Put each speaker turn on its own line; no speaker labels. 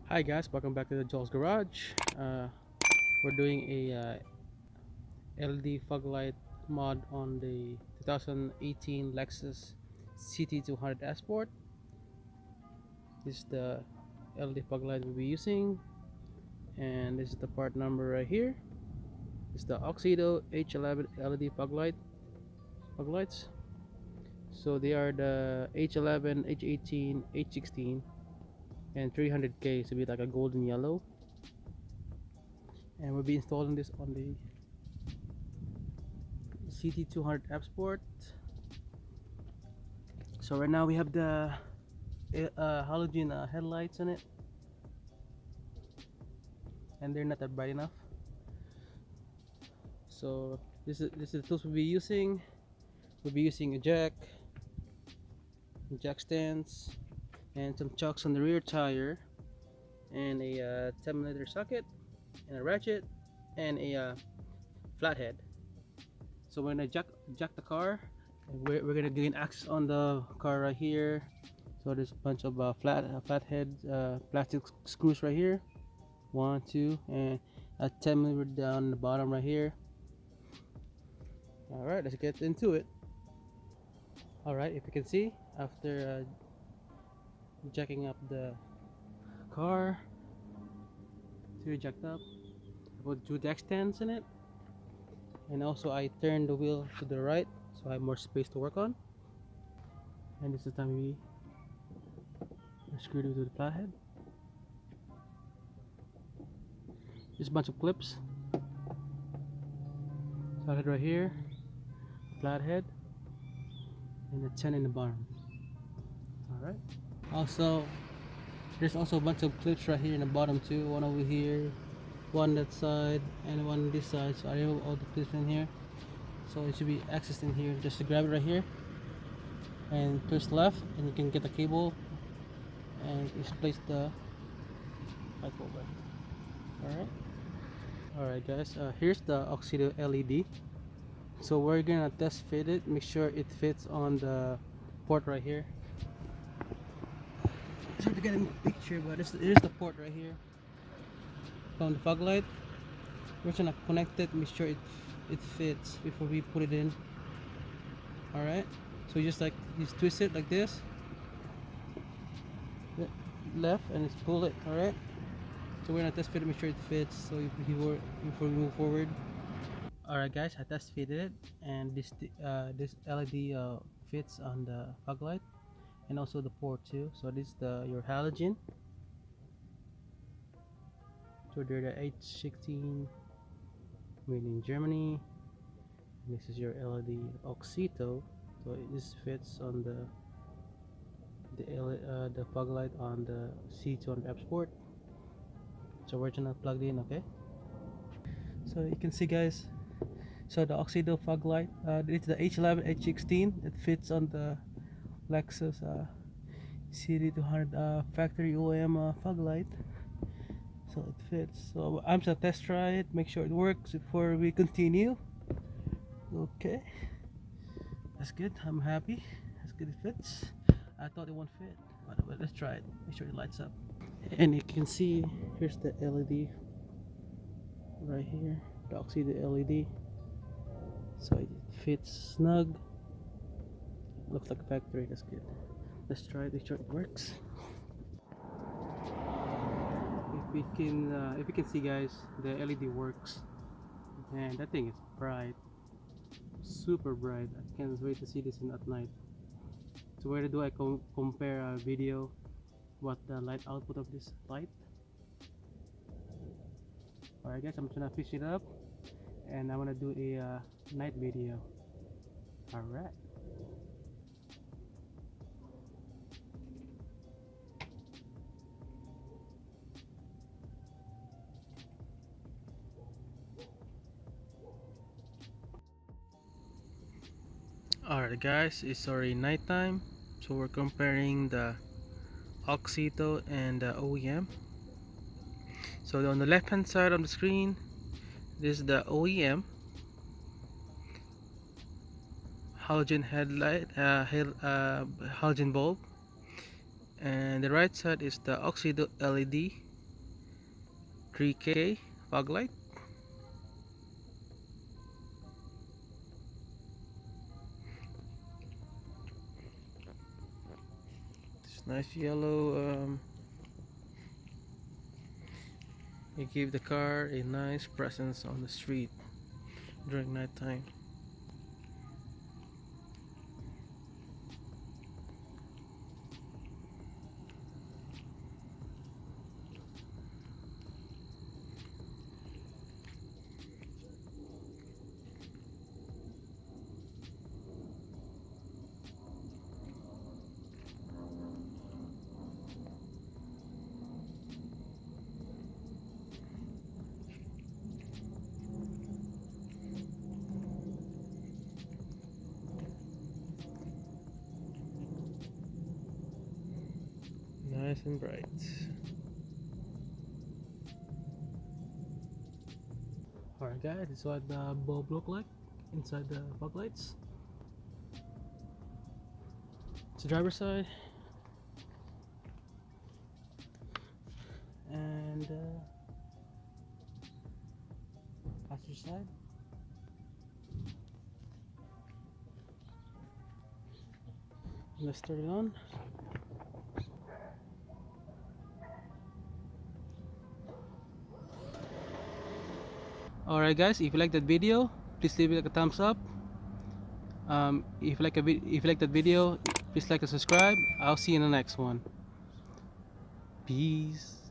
Hi guys, welcome back to the Joel's Garage. We're doing a LED fog light mod on the 2018 Lexus CT200H Sport. This is the LED fog light we'll be using, and this is the part number right here. It's the Auxito H11 LED fog lights. So they are the H11, H18, H16, and 300K to be like a golden yellow. And we'll be installing this on the CT200F Sport. So right now we have the halogen headlights in it, and they're not that bright enough. So this is the tools we'll be using. We'll be using a jack stands, and some chocks on the rear tire, and a 10mm socket, and a ratchet, and a flathead. So we're gonna jack the car, and we're gonna gain access on the car right here. So there's a bunch of flathead plastic screws right here. 1, 2, and a 10mm down the bottom right here. All right, let's get into it. All right, if you can see, after jacking up the car to jacked up, I put 2 jack stands in it, and also I turned the wheel to the right so I have more space to work on. And this is the time we screwed it to the flathead. Just a bunch of clips. Flathead right here, flathead, and the 10 in the bottom. All right. Also, there's also a bunch of clips right here in the bottom too. One over here, one that side, and one this side. So I remove all the clips in here. So it should be accessed in here. Just to grab it right here, and twist left, and you can get the cable, and just place the light bulb right. All right. All right, guys. Here's the Auxito LED. So we're gonna test fit it. Make sure it fits on the port right here. It's hard to get a picture, but here's the port right here from the fog light. We're gonna connect it, make sure it fits before we put it in. All right. So just twist it like this, left, and just pull it. All right. So we're gonna test fit it, make sure it fits. So before we move forward. All right, guys, I test fitted it, and this LED fits on the fog light, and also the port too. So this is your halogen. So they're the H16 made in Germany. This is your LED Auxito. So this fits on the fog light on the C200F Sport. So we're gonna plug it in, okay? So you can see, guys. So the Auxito fog light, it's the H11 H16. It fits on the Lexus CT200 factory OEM fog light. So it fits. So I'm gonna test try it, make sure it works before we continue. Okay, that's good. I'm happy. That's good. It fits. I thought it won't fit, but let's try it. Make sure it lights up. And you can see here's the LED right here. The Auxito LED. So it fits snug. Looks like a factory. That's good. Let's try it. Make sure it works. If you can see, guys, the LED works, and that thing is bright, super bright. I can't wait to see this at night. So where do I compare a video what the light output of this light? Alright, guys, I'm gonna fish it up, and I'm gonna do a night video. Alright. Alright, guys, it's already nighttime, so we're comparing the Auxito and the OEM. So on the left hand side of the screen, this is the OEM halogen headlight, halogen bulb, and the right side is the Auxito LED 3K fog light. This nice yellow. It gave the car a nice presence on the street during night time. Nice and bright. Alright guys, this is what the bulb look like inside the fog lights. It's the driver's side and passenger side. Let's turn it on. Alright guys, if you like that video, please leave it a thumbs up. If you like that video, please like and subscribe. I'll see you in the next one. Peace.